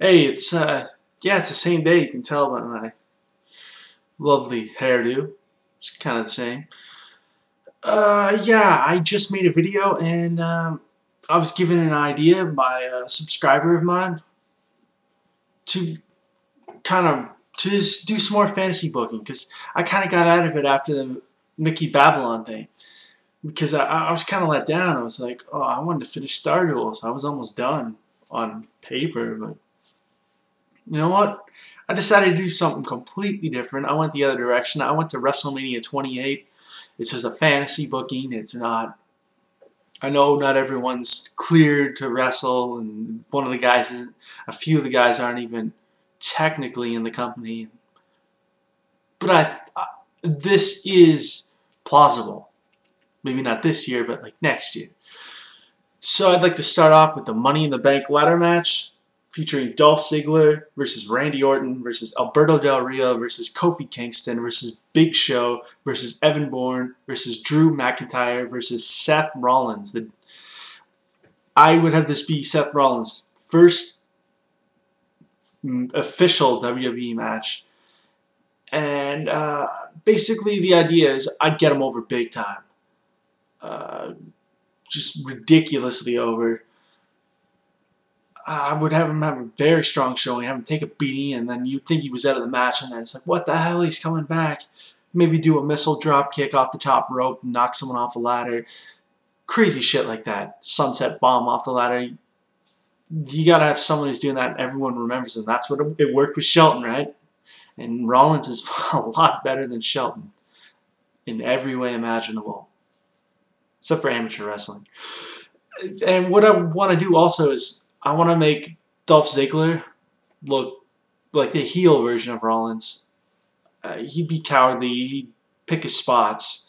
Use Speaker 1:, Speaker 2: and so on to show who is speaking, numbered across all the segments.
Speaker 1: Hey, yeah, it's the same day. You can tell by my lovely hairdo. It's kind of the same. Yeah, I just made a video and I was given an idea by a subscriber of mine to to just do some more fantasy booking because I kind of got out of it after the Mickey Babylon thing because I was kind of let down. I was like, oh, I wanted to finish Star Duels. I was almost done on paper, but you know what? I decided to do something completely different. I went the other direction. I went to WrestleMania XXVIII. It's just a fantasy booking. It's not. I know not everyone's cleared to wrestle, and a few of the guys aren't even technically in the company. But this is plausible. Maybe not this year, but like next year. So I'd like to start off with the Money in the Bank ladder match, featuring Dolph Ziggler versus Randy Orton versus Alberto Del Rio versus Kofi Kingston versus Big Show versus Evan Bourne versus Drew McIntyre versus Seth Rollins. I would have this be Seth Rollins' first official WWE match. And basically the idea is I'd get him over big time. Just ridiculously over. I would have him have a very strong showing, have him take a beating, and then you'd think he was out of the match, and then it's like, what the hell, he's coming back. Maybe do a missile drop kick off the top rope, knock someone off a ladder. Crazy shit like that. Sunset bomb off the ladder. You gotta have someone who's doing that and everyone remembers him. That's what it worked with Shelton, right? And Rollins is a lot better than Shelton in every way imaginable. Except for amateur wrestling. And what I want to do also is I want to make Dolph Ziggler look like the heel version of Rollins. He'd be cowardly. He'd pick his spots.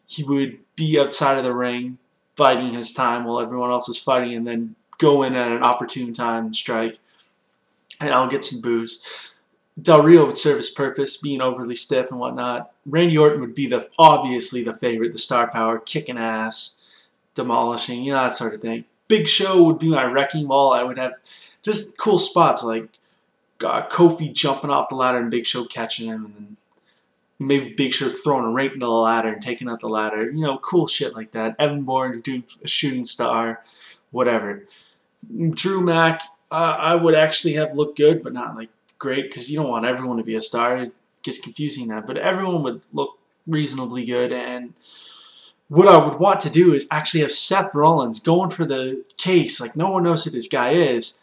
Speaker 1: He would be outside of the ring fighting his time while everyone else was fighting, and then go in at an opportune time and strike. And I'll get some boos. Del Rio would serve his purpose, being overly stiff and whatnot. Randy Orton would be obviously the favorite, the star power, kicking ass, demolishing, that sort of thing. Big Show would be my wrecking ball. I would have just cool spots like Kofi jumping off the ladder and Big Show catching him, and then maybe Big Show throwing him right into the ladder and taking out the ladder. Cool shit like that. Evan Bourne to do a shooting star, whatever. Drew Mac, I would actually have looked good, but not like great, because you don't want everyone to be a star. It gets confusing that, but everyone would look reasonably good. And what I would want to do is actually have Seth Rollins going for the case, like no one knows who this guy is,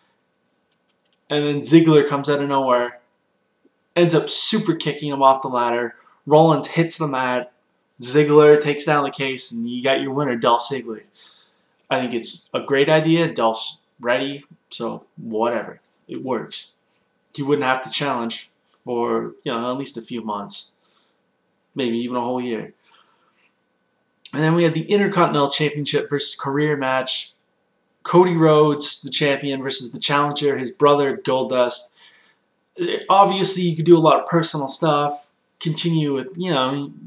Speaker 1: and then Ziggler comes out of nowhere, ends up super kicking him off the ladder. Rollins hits the mat, Ziggler takes down the case, and you got your winner, Dolph Ziggler. I think it's a great idea. Dolph's ready, so whatever, it works. He wouldn't have to challenge for at least a few months, maybe even a whole year. And then we have the Intercontinental Championship versus career match. Cody Rhodes, the champion, versus the challenger, his brother Goldust. Obviously, you could do a lot of personal stuff. Continue with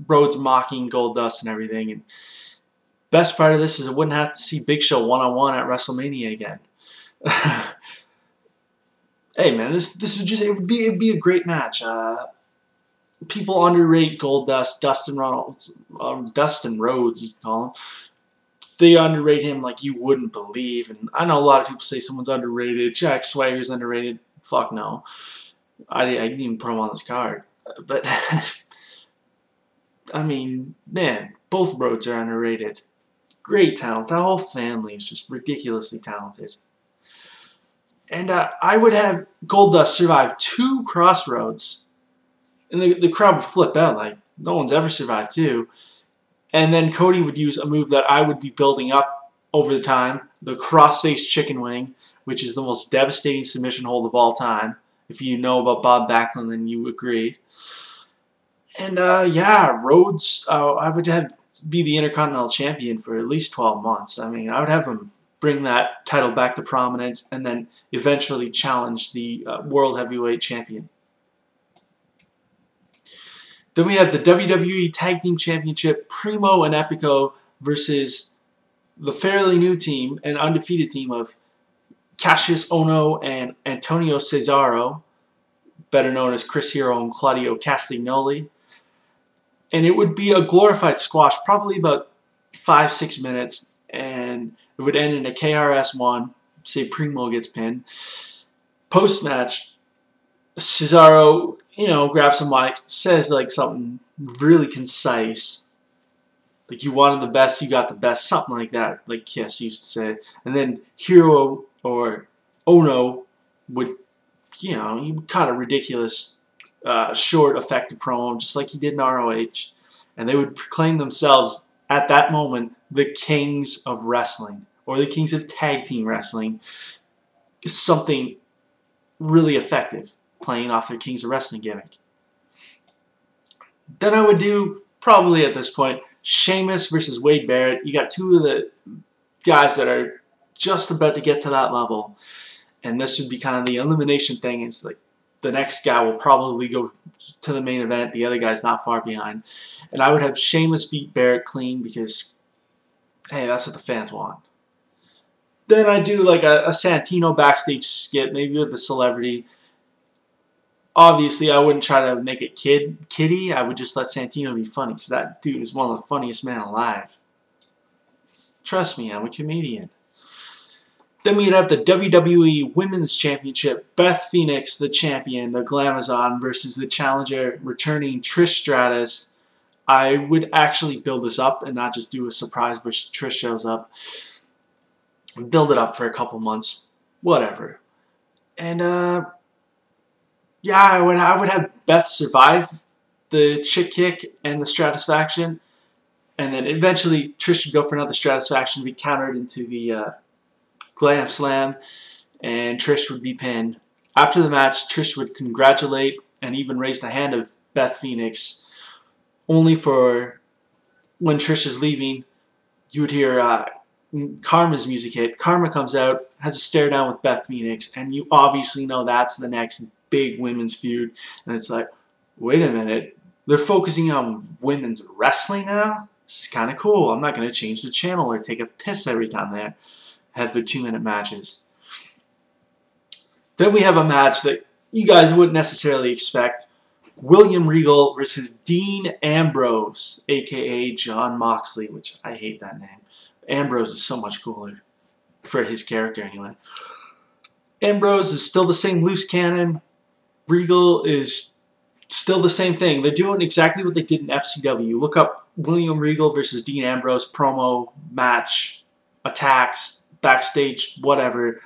Speaker 1: Rhodes mocking Goldust and everything. And best part of this is I wouldn't have to see Big Show one-on-one at WrestleMania again. Hey man, it'd be a great match. People underrate Goldust, Dustin Rhodes, you can call him. They underrate him like you wouldn't believe. And I know a lot of people say someone's underrated. Jack Swagger's underrated. Fuck no. I didn't even put him on this card. But I mean, man, both Rhodes are underrated. Great talent. That whole family is just ridiculously talented. And I would have Goldust survive 2 Crossroads. And the crowd would flip out like no one's ever survived 2. And then Cody would use a move that I would be building up over the time, the Crossface Chicken Wing, which is the most devastating submission hold of all time. If you know about Bob Backlund, then you agree. And yeah, Rhodes, I would have be the Intercontinental Champion for at least 12 months. I mean, I would have him bring that title back to prominence, and then eventually challenge the World Heavyweight Champion. Then we have the WWE Tag Team Championship, Primo and Epico versus the fairly new team and undefeated team of Kassius Ohno and Antonio Cesaro, better known as Chris Hero and Claudio Castagnoli. And it would be a glorified squash, probably about 5-6 minutes, and it would end in a KRS-1, say Primo gets pinned. Post-match, Cesaro, grabs a mic, says like something really concise. Like, you wanted the best, you got the best, something like that, like Kiss used to say. And then Hero or Ohno would, he would cut a ridiculous, short, effective promo, just like he did in ROH. And they would proclaim themselves, at that moment, the kings of wrestling, or the kings of tag team wrestling. Something really effective, playing off their Kings of Wrestling gimmick. Then I would do, probably at this point, Sheamus versus Wade Barrett. You got two of the guys that are just about to get to that level. And this would be kind of the elimination thing. It's like the next guy will probably go to the main event. The other guy's not far behind. And I would have Sheamus beat Barrett clean because, hey, that's what the fans want. Then I do like a Santino backstage skit, maybe with the celebrity. Obviously, I wouldn't try to make it kiddie. I would just let Santino be funny, because that dude is one of the funniest men alive. Trust me, I'm a comedian. Then we'd have the WWE Women's Championship. Beth Phoenix, the champion, the Glamazon, versus the challenger, returning Trish Stratus. I would actually build this up and not just do a surprise where Trish shows up. Build it up for a couple months. Whatever. And, yeah, I would have Beth survive the chick kick and the Stratus faction, and then eventually Trish would go for another Stratus faction, be countered into the Glam Slam, and Trish would be pinned. After the match, Trish would congratulate and even raise the hand of Beth Phoenix, only for when Trish is leaving, you would hear Karma's music hit. Karma comes out, has a stare down with Beth Phoenix, and you obviously know that's the next big women's feud. And it's like, wait a minute, they're focusing on women's wrestling now? This is kind of cool. I'm not going to change the channel or take a piss every time they have their 2-minute matches. Then we have a match that you guys wouldn't necessarily expect. William Regal versus Dean Ambrose, a.k.a. John Moxley, which I hate that name. Ambrose is so much cooler, for his character anyway. Ambrose is still the same loose cannon. Regal is still the same thing. They're doing exactly what they did in FCW. Look up William Regal versus Dean Ambrose promo, match, attacks, backstage, whatever.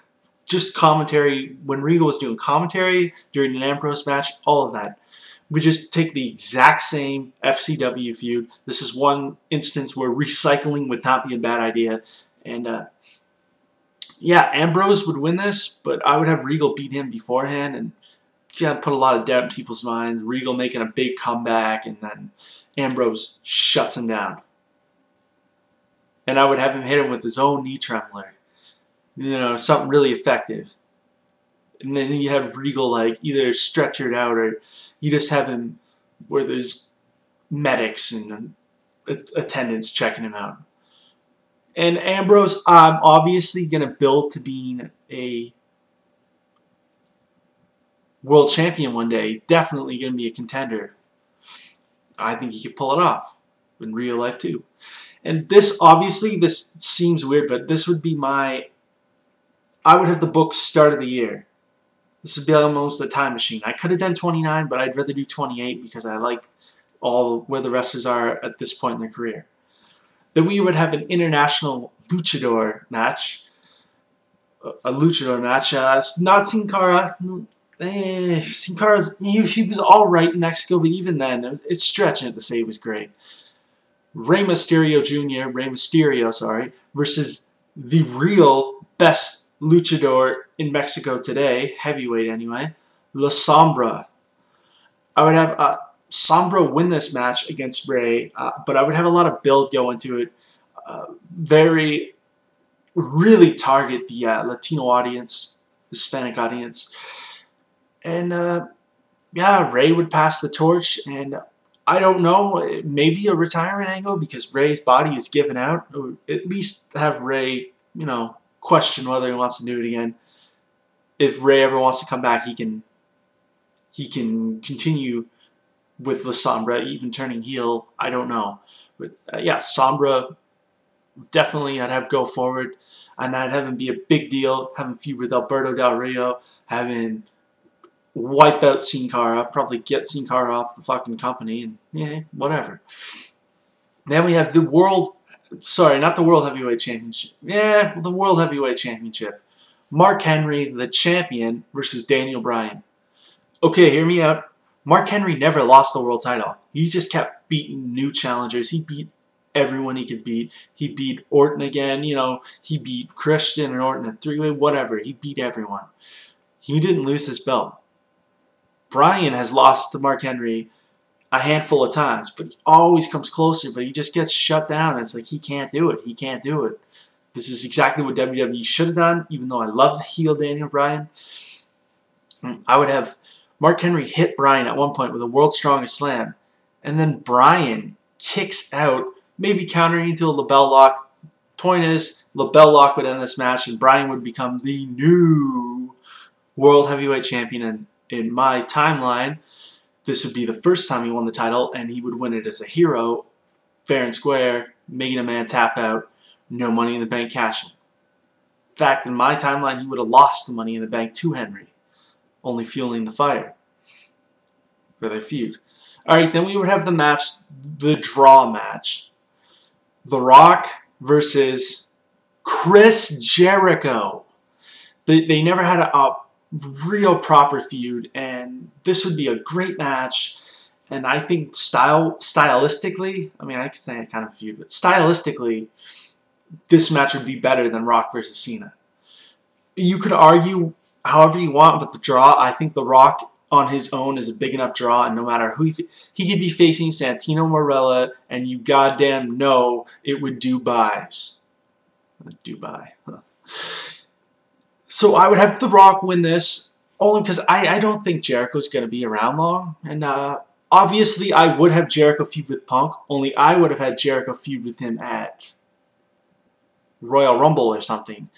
Speaker 1: Just commentary. When Regal was doing commentary during an Ambrose match, all of that. We just take the exact same FCW feud. This is one instance where recycling would not be a bad idea. And, yeah, Ambrose would win this, but I would have Regal beat him beforehand. And put a lot of doubt in people's minds. Regal making a big comeback, and then Ambrose shuts him down. And I would have him hit him with his own knee trembler. Something really effective. And then you have Regal, like, either stretchered out, or you just have him where there's medics and attendants checking him out. And Ambrose, I'm obviously going to build to being a world champion one day. Definitely going to be a contender. I think he could pull it off in real life too. And this, obviously, this seems weird, but this would be my... I would have the book start of the year. This would be almost a time machine. I could have done 29, but I'd rather do 28 because I like all where the wrestlers are at this point in their career. Then we would have an international luchador match. A luchador match. Not Sin Cara. Sin Cara's, he was alright in Mexico, but even then, it's stretching it to say he was great. Rey Mysterio, sorry, versus the real best luchador in Mexico today, heavyweight anyway, La Sombra. I would have Sombra win this match against Rey, but I would have a lot of build go into it. Really target the Latino audience, Hispanic audience. And, yeah, Rey would pass the torch, and I don't know, maybe a retirement angle because Rey's body is given out, or at least have Rey, question whether he wants to do it again. if Rey ever wants to come back, he can continue with the Sombra, even turning heel. I don't know. But yeah, Sombra, definitely I'd have go forward. And I'd have him be a big deal, have him feud with Alberto Del Rio, have him wipe out Sin Cara, probably get Sin Cara off the fucking company, and yeah, whatever. Then we have the World, sorry, not the World Heavyweight Championship. Yeah, the World Heavyweight Championship. Mark Henry, the champion, versus Daniel Bryan. Okay, hear me out. Mark Henry never lost the world title. He just kept beating new challengers. He beat everyone he could beat. He beat Orton again. You know, he beat Christian and Orton in three-way, whatever. He beat everyone. He didn't lose his belt. Bryan has lost to Mark Henry a handful of times, but he always comes closer, but he just gets shut down. It's like he can't do it. He can't do it. This is exactly what WWE should have done, even though I love the heel Daniel Bryan. I would have Mark Henry hit Bryan at one point with a World's Strongest Slam, and then Bryan kicks out, maybe countering into a LeBell Lock. Point is, LeBell Lock would end this match, and Bryan would become the new World Heavyweight Champion. And in my timeline, this would be the first time he won the title, and he would win it as a hero, fair and square, making a man tap out, no Money in the Bank cash-in. In fact, in my timeline, he would have lost the Money in the Bank to Henry, only fueling the fire for their feud. Alright, then we would have the match, the draw match. The Rock versus Chris Jericho. They never had a real proper feud, and this would be a great match. And I think stylistically, I mean, I could say kind of feud, but stylistically, this match would be better than Rock versus Cena. You could argue however you want, but the draw, I think The Rock on his own is a big enough draw, and no matter who he could be facing Santino Marella, and you goddamn know it would do buys. Dubai. Huh. So I would have The Rock win this, only because I don't think Jericho's going to be around long, and obviously I would have Jericho feud with Punk, only I would have had Jericho feud with him at Royal Rumble or something,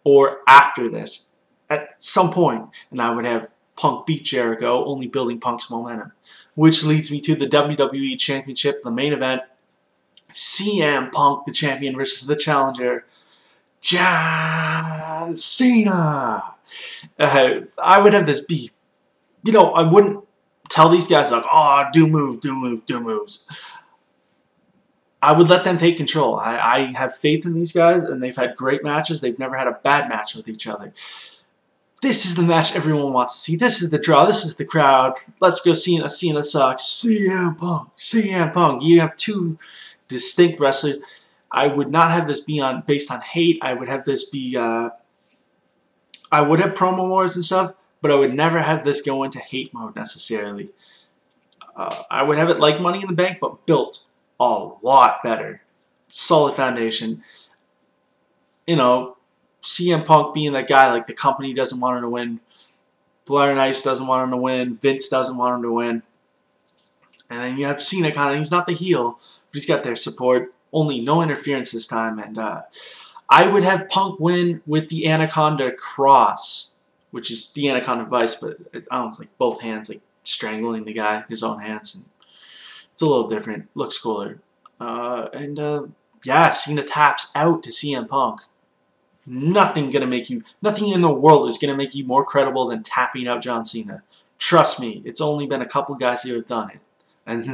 Speaker 1: or after this, at some point, and I would have Punk beat Jericho, only building Punk's momentum. Which leads me to the WWE Championship, the main event. CM Punk, the champion, versus the challenger, John Cena. I would have this be, you know, I wouldn't tell these guys like, oh, do moves. I would let them take control. I have faith in these guys, and they've had great matches. They've never had a bad match with each other. This is the match everyone wants to see. This is the draw. This is the crowd. Let's go Cena. Cena sucks. CM Punk. CM Punk. You have two distinct wrestlers. I would not have this be based on hate. I would have this be... I would have promo wars and stuff, but I would never have this go into hate mode necessarily. I would have it like Money in the Bank, but built a lot better. Solid foundation. You know, CM Punk being that guy, like the company doesn't want him to win, Blair Nice doesn't want him to win, Vince doesn't want him to win, and then you have Cena kind of, he's not the heel, but he's got their support, only no interference this time, and I would have Punk win with the Anaconda Cross, which is the Anaconda Vice, but it's like both hands like strangling the guy, his own hands, and it's a little different, looks cooler, yeah, Cena taps out to CM Punk. Nothing in the world is gonna make you more credible than tapping out John Cena. Trust me, it's only been a couple guys who have done it, and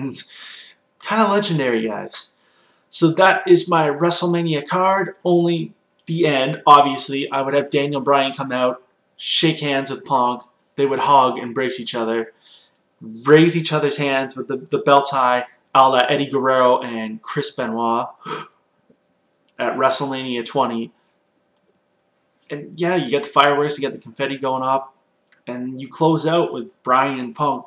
Speaker 1: kind of legendary guys. So that is my WrestleMania card. Only the end. Obviously, I would have Daniel Bryan come out, shake hands with Punk. They would hug, embrace each other, raise each other's hands with the belt tie, a la Eddie Guerrero and Chris Benoit at WrestleMania 20. And yeah, you get the fireworks, you get the confetti going off, and you close out with Bryan and Punk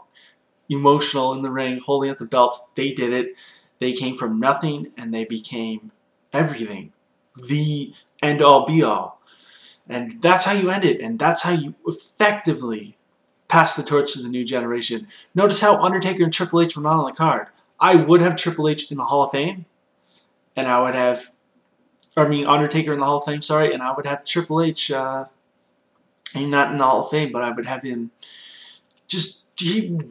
Speaker 1: emotional in the ring, holding up the belts. They did it. They came from nothing, and they became everything. The end-all, be-all. And that's how you end it, and that's how you effectively pass the torch to the new generation. Notice how Undertaker and Triple H were not on the card. I would have Triple H in the Hall of Fame, and I would have... Undertaker in the Hall of Fame, sorry, and I would have Triple H He's not in the Hall of Fame, but I would have him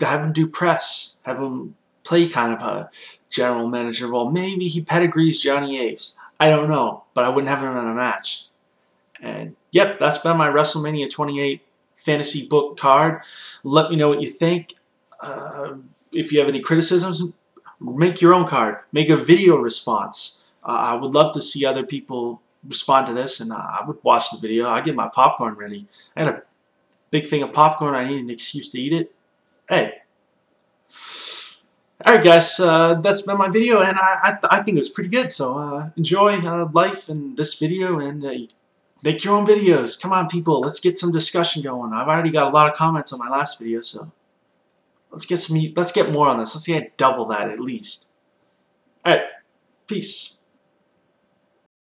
Speaker 1: have him do press, have him play kind of a general manager role. Maybe he pedigrees Johnny Ace. I don't know, but I wouldn't have him in a match. And yep, that's been my WrestleMania 28 fantasy book card. Let me know what you think. If you have any criticisms, make your own card. Make a video response. I would love to see other people respond to this, and I would watch the video. I'd get my popcorn ready. I had a big thing of popcorn. I need an excuse to eat it. Hey. Alright guys, that's been my video, and I think it was pretty good. So enjoy life in this video, and make your own videos. Come on, people. Let's get some discussion going. I've already got a lot of comments on my last video, so let's get more on this. Let's get double that at least. Alright, peace.